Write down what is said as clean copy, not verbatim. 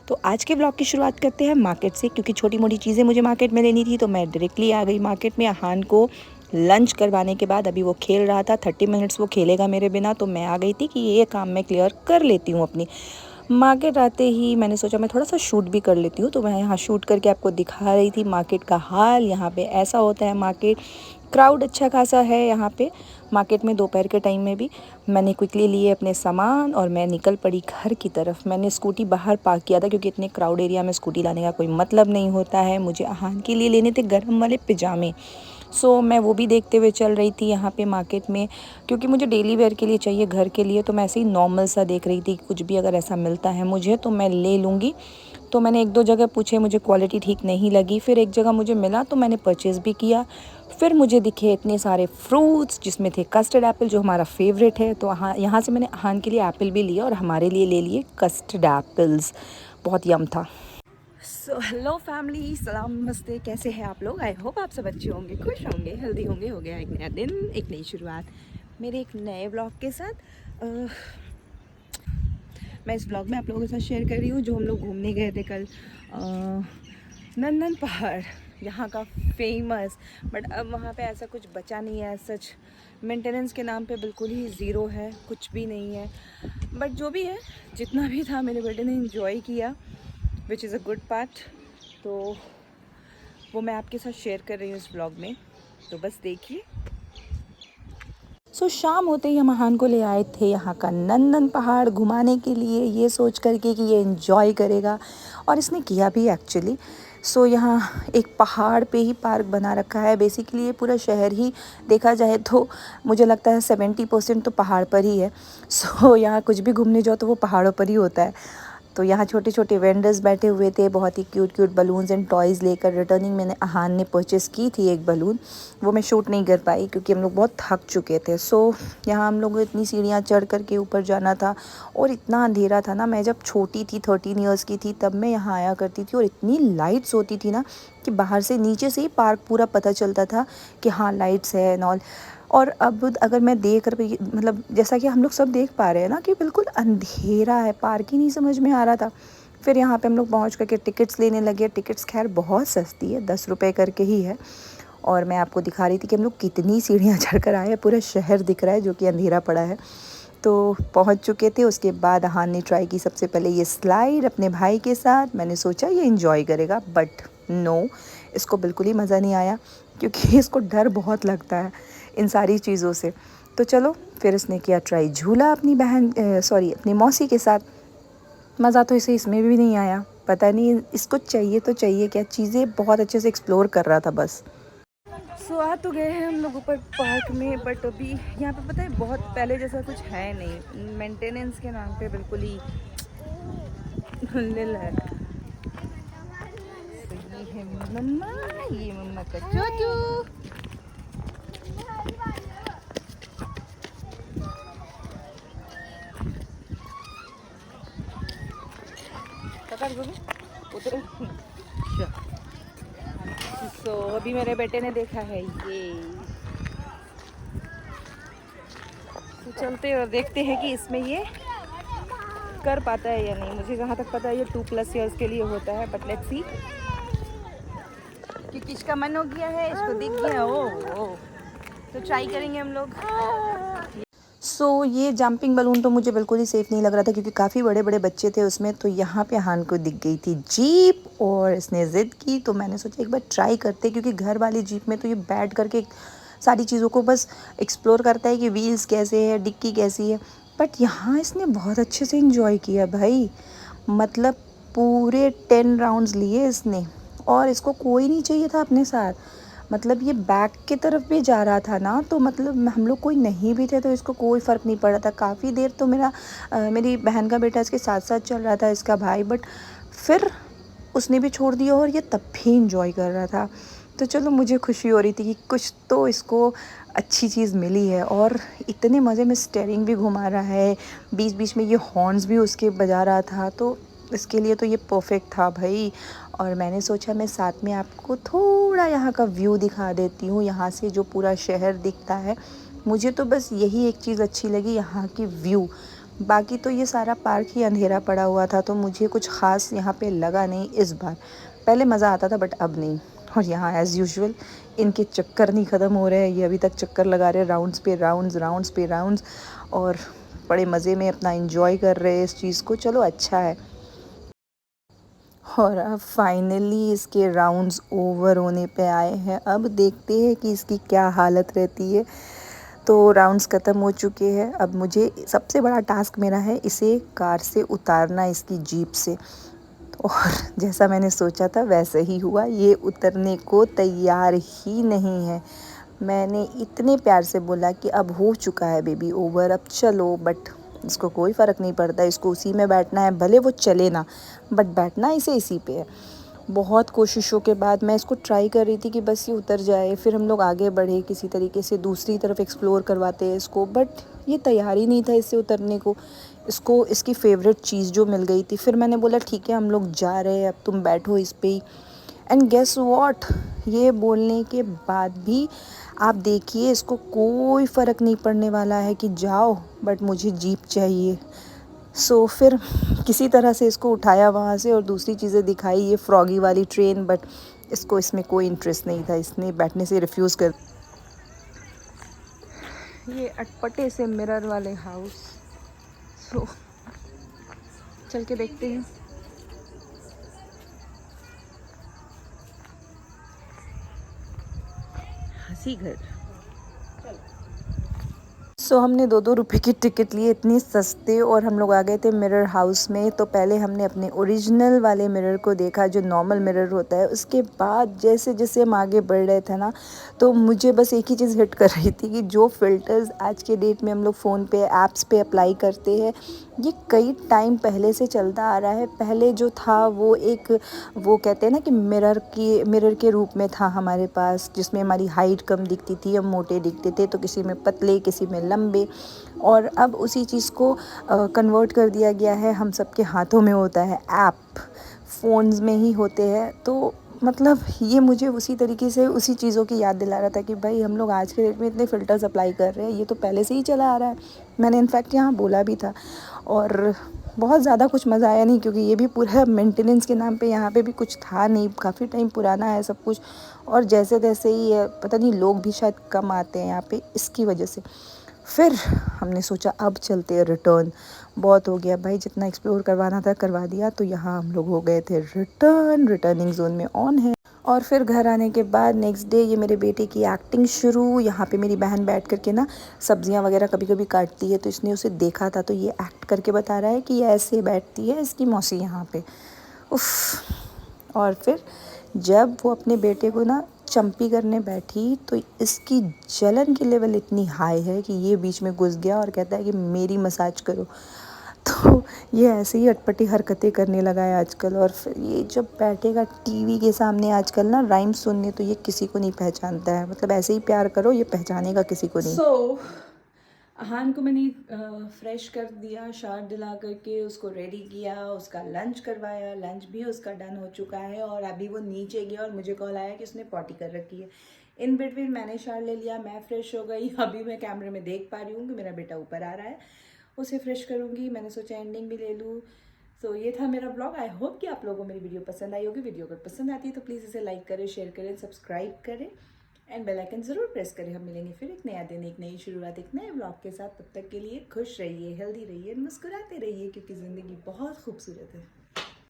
तो आज के ब्लॉग की शुरुआत करते हैं मार्केट से, क्योंकि छोटी मोटी चीज़ें मुझे मार्केट में लेनी थी तो मैं डायरेक्टली आ गई मार्केट में। अहान को लंच करवाने के बाद, अभी वो खेल रहा था, 30 मिनट्स वो खेलेगा मेरे बिना, तो मैं आ गई थी कि ये काम मैं क्लियर कर लेती हूँ अपनी। मार्केट आते ही मैंने सोचा मैं थोड़ा सा शूट भी कर लेती हूँ, तो मैं यहाँ शूट करके आपको दिखा रही थी मार्केट का हाल। यहाँ पे ऐसा होता है मार्केट, क्राउड अच्छा खासा है यहाँ पे मार्केट में। दोपहर के टाइम में भी मैंने क्विकली लिए अपने सामान और मैं निकल पड़ी घर की तरफ। मैंने स्कूटी बाहर पार्क किया था क्योंकि इतने क्राउड एरिया में स्कूटी लाने का कोई मतलब नहीं होता है। मुझे अहान के लिए लेने थे गर्म वाले पिजामे, सो मैं वो भी देखते हुए चल रही थी यहाँ पे मार्केट में, क्योंकि मुझे डेली वेयर के लिए चाहिए घर के लिए। तो मैं ऐसे ही नॉर्मल सा देख रही थी, कुछ भी अगर ऐसा मिलता है मुझे तो मैं ले लूँगी। तो मैंने एक दो जगह पूछे, मुझे क्वालिटी ठीक नहीं लगी, फिर एक जगह मुझे मिला तो मैंने परचेज़ भी किया। फिर मुझे दिखे इतने सारे फ्रूट्स जिसमें थे कस्टर्ड एप्पल, जो हमारा फेवरेट है। तो यहाँ से मैंने अहान के लिए एप्पल भी लिया और हमारे लिए ले लिए कस्टर्ड एप्पल्स। बहुत यम था। सो हेलो फैमिली, सलाम नमस्ते, कैसे हैं आप लोग? आई होप आप सब अच्छे होंगे, खुश होंगे, हेल्दी होंगे। हो गया एक नया दिन, एक नई शुरुआत मेरे एक नए ब्लॉग के साथ। मैं इस ब्लॉग में आप लोगों के साथ शेयर कर रही हूँ जो हम लोग घूमने गए थे कल, नंदन पहाड़, यहाँ का फेमस। बट अब वहाँ पे ऐसा कुछ बचा नहीं है, सच मेंटेनेंस के नाम पे बिल्कुल ही ज़ीरो है, कुछ भी नहीं है। बट जो भी है, जितना भी था मेरे बेटे ने इन्जॉय किया, which is a good part. तो वो मैं आपके साथ शेयर कर रही हूँ इस ब्लॉग में, तो बस देखिए। सो शाम होते ही हम अहान को ले आए थे यहाँ का नंदन पहाड़ घुमाने के लिए, ये सोच करके कि ये एंजॉय करेगा, और इसने किया भी एक्चुअली। सो यहाँ एक पहाड़ पे ही पार्क बना रखा है। बेसिकली ये पूरा शहर ही देखा जाए तो मुझे लगता है 70% तो पहाड़ पर ही है। सो यहाँ कुछ भी घूमने जाओ तो वो पहाड़ों पर ही होता है। तो यहाँ छोटे छोटे वेंडर्स बैठे हुए थे, बहुत ही cute cute balloons and toys लेकर। रिटर्निंग मैंने अहान ने परचेज़ की थी एक बलून, वो मैं शूट नहीं कर पाई क्योंकि हम लोग बहुत थक चुके थे। सो यहाँ हम लोग को इतनी सीढ़ियाँ चढ़ कर के ऊपर जाना था, और इतना अंधेरा था ना। मैं जब छोटी थी, 13 ईयर्स की थी, तब मैं यहाँ आया करती थी, और इतनी लाइट्स होती थी ना कि बाहर से नीचे से ही पार्क पूरा पता चलता था कि हाँ लाइट्स है एंड ऑल। और अब अगर मैं देख कर मतलब जैसा कि हम लोग सब देख पा रहे हैं ना कि बिल्कुल अंधेरा है, पार्क ही नहीं समझ में आ रहा था। फिर यहाँ पे हम लोग पहुँच करके टिकट्स लेने लगे। टिकट्स खैर बहुत सस्ती है, 10 रुपये करके ही है। और मैं आपको दिखा रही थी कि हम लोग कितनी सीढ़ियाँ चढ़ कर आए हैं, पूरा शहर दिख रहा है जो कि अंधेरा पड़ा है। तो पहुँच चुके थे। उसके बाद अहान ने ट्राई की सबसे पहले ये स्लाइड अपने भाई के साथ। मैंने सोचा ये इंजॉय करेगा, बट नो, इसको बिल्कुल ही मज़ा नहीं आया क्योंकि इसको डर बहुत लगता है इन सारी चीज़ों से। तो चलो फिर इसने किया ट्राई झूला अपनी अपनी मौसी के साथ। मज़ा तो इसे इसमें भी नहीं आया, पता नहीं इसको चाहिए तो चाहिए क्या, चीज़ें बहुत अच्छे से एक्सप्लोर कर रहा था बस। सो आ तो गए हैं हम लोग ऊपर पार्क में, बट अभी यहाँ पे पता है बहुत पहले जैसा कुछ है नहीं, मेंटेनेंस के नाम पे बिल्कुल ही निल है। तो ये है मम्मा, ये मम्मा का चोचू। उधर। सो अभी मेरे बेटे ने देखा है ये, तो चलते और देखते हैं कि इसमें ये कर पाता है या नहीं। मुझे जहाँ तक पता है ये 2+ ईयर्स के लिए होता है, बट लेट्स सी कि किसका मन हो गया है, इसको दिख गया ओ तो ट्राई करेंगे हम लोग। सो ये जंपिंग बलून तो मुझे बिल्कुल ही सेफ़ नहीं लग रहा था क्योंकि काफ़ी बड़े बड़े बच्चे थे उसमें। तो यहाँ पे अहान को दिख गई थी जीप और इसने ज़िद की, तो मैंने सोचा एक बार ट्राई करते, क्योंकि घर वाली जीप में तो ये बैठ करके सारी चीज़ों को बस एक्सप्लोर करता है कि व्हील्स कैसे है, डिक्की कैसी है। बट यहाँ इसने बहुत अच्छे से इंजॉय किया भाई, मतलब पूरे 10 राउंड्स लिए इसने, और इसको कोई नहीं चाहिए था अपने साथ। मतलब ये बैक की तरफ भी जा रहा था ना, तो मतलब हम लोग कोई नहीं भी थे तो इसको कोई फ़र्क नहीं पड़ा था। काफ़ी देर तो मेरी बहन का बेटा इसके साथ साथ चल रहा था, इसका भाई, बट फिर उसने भी छोड़ दिया और ये तब भी इंजॉय कर रहा था। तो चलो मुझे खुशी हो रही थी कि कुछ तो इसको अच्छी चीज़ मिली है। और इतने मज़े में स्टीयरिंग भी घुमा रहा है, बीच बीच में ये हॉर्न्स भी उसके बजा रहा था, तो इसके लिए तो ये परफेक्ट था भाई। और मैंने सोचा मैं साथ में आपको थोड़ा यहाँ का व्यू दिखा देती हूँ, यहाँ से जो पूरा शहर दिखता है। मुझे तो बस यही एक चीज़ अच्छी लगी, यहाँ की व्यू। बाकी तो ये सारा पार्क ही अंधेरा पड़ा हुआ था, तो मुझे कुछ ख़ास यहाँ पे लगा नहीं इस बार। पहले मज़ा आता था बट अब नहीं। और यहाँ एज़ यूजुअल इनके चक्कर नहीं ख़त्म हो रहे हैं, ये अभी तक चक्कर लगा रहे हैं, राउंड्स पे राउंड्स, राउंड्स पे राउंड्स, और बड़े मज़े में अपना एंजॉय कर रहे हैं इस चीज़ को। चलो अच्छा है। और अब फाइनली इसके राउंड्स ओवर होने पे आए हैं। अब देखते हैं कि इसकी क्या हालत रहती है। तो राउंड्स ख़त्म हो चुके हैं। अब मुझे सबसे बड़ा टास्क मेरा है इसे कार से उतारना, इसकी जीप से। और जैसा मैंने सोचा था वैसे ही हुआ, ये उतरने को तैयार ही नहीं है। मैंने इतने प्यार से बोला कि अब हो चुका है बेबी ओवर, अब चलो, बट इसको कोई फ़र्क नहीं पड़ता, इसको उसी में बैठना है, भले वो चले ना, बट बैठना इसे इसी पे है। बहुत कोशिशों के बाद मैं इसको ट्राई कर रही थी कि बस ये उतर जाए, फिर हम लोग आगे बढ़े, किसी तरीके से दूसरी तरफ एक्सप्लोर करवाते हैं इसको, बट ये तैयार ही नहीं था इससे उतरने को। इसको इसकी फ़ेवरेट चीज़ जो मिल गई थी, फिर मैंने बोला ठीक है हम लोग जा रहे हैं, अब तुम बैठो इस पे ही। एंड गेस व्हाट, ये बोलने के बाद भी आप देखिए इसको कोई फ़र्क नहीं पड़ने वाला है कि जाओ, बट मुझे जीप चाहिए। सो फिर किसी तरह से इसको उठाया वहाँ से और दूसरी चीज़ें दिखाई, ये फ्रॉगी वाली ट्रेन, बट इसको इसमें कोई इंटरेस्ट नहीं था, इसने बैठने से रिफ्यूज़ कर। ये अटपटे से मिरर वाले हाउस, सो चल के देखते हैं। हंसी घर। सो हमने 2-2 रुपए की टिकट लिए, इतनी सस्ते, और हम लोग आ गए थे मिरर हाउस में। तो पहले हमने अपने ओरिजिनल वाले मिरर को देखा जो नॉर्मल मिरर होता है। उसके बाद जैसे जैसे हम आगे बढ़ रहे थे ना, तो मुझे बस एक ही चीज़ हिट कर रही थी कि जो फ़िल्टर्स आज के डेट में हम लोग फ़ोन पे ऐप्स पे अप्लाई करते हैं, ये कई टाइम पहले से चलता आ रहा है। पहले जो था वो एक, वो कहते हैं ना कि मिरर के रूप में था हमारे पास, जिसमें हमारी हाइट कम दिखती थी, हम मोटे दिखते थे, तो किसी में पतले, किसी में लंबे। और अब उसी चीज़ को कन्वर्ट कर दिया गया है, हम सबके हाथों में होता है, ऐप फ़ोन्स में ही होते हैं। तो मतलब ये मुझे उसी तरीके से उसी चीज़ों की याद दिला रहा था कि भाई हम लोग आज के डेट में इतने फ़िल्टर्स अप्लाई कर रहे हैं, ये तो पहले से ही चला आ रहा है। मैंने इनफैक्ट यहाँ बोला भी था, और बहुत ज़्यादा कुछ मज़ा आया नहीं, क्योंकि ये भी पूरा मेंटेनेंस के नाम पे यहाँ पे भी कुछ था नहीं, काफ़ी टाइम पुराना है सब कुछ। और जैसे तैसे ही है, पता नहीं लोग भी शायद कम आते हैं यहाँ पे इसकी वजह से। फिर हमने सोचा अब चलते हैं रिटर्न, बहुत हो गया भाई, जितना एक्सप्लोर करवाना था करवा दिया। तो यहाँ हम लोग हो गए थे रिटर्निंग जोन में ऑन है। और फिर घर आने के बाद नेक्स्ट डे ये मेरे बेटे की एक्टिंग शुरू। यहाँ पे मेरी बहन बैठ करके ना सब्जियाँ वगैरह कभी कभी काटती है, तो इसने उसे देखा था, तो ये एक्ट करके बता रहा है कि ये ऐसे बैठती है इसकी मौसी यहाँ पे। उफ। और फिर जब वो अपने बेटे को ना चंपी करने बैठी, तो इसकी जलन की लेवल इतनी हाई है कि ये बीच में घुस गया और कहता है कि मेरी मसाज करो। तो ये ऐसे ही अटपटी हरकतें करने लगा है आजकल। और फिर ये जब बैठेगा टीवी के सामने आजकल ना राइम सुनने, तो ये किसी को नहीं पहचानता है, मतलब ऐसे ही प्यार करो, ये पहचानेगा किसी को नहीं। सो अहान को मैंने फ्रेश कर दिया, शावर दिला करके उसको रेडी किया, उसका लंच करवाया, लंच भी उसका डन हो चुका है। और अभी वो नीचे गया और मुझे कॉल आया कि उसने पॉटी कर रखी है। इन बिटवीन मैंने शावर ले लिया, मैं फ्रेश हो गई। अभी मैं कैमरे में देख पा रही हूँ कि मेरा बेटा ऊपर आ रहा है, उसे फ्रेश करूँगी। मैंने सोचा एंडिंग भी ले लूँ। तो ये था मेरा ब्लॉग। आई होप कि आप लोगों को मेरी वीडियो पसंद आई होगी। वीडियो अगर पसंद आती है तो प्लीज़ इसे लाइक करें, शेयर करें, सब्सक्राइब करें एंड बेल आइकन ज़रूर प्रेस करें। हम मिलेंगे फिर एक नया दिन, एक नई शुरुआत, एक नए ब्लॉग के साथ। तब तक के लिए खुश रहिए, हेल्दी रहिए, मुस्कुराते रहिए, क्योंकि ज़िंदगी बहुत खूबसूरत है।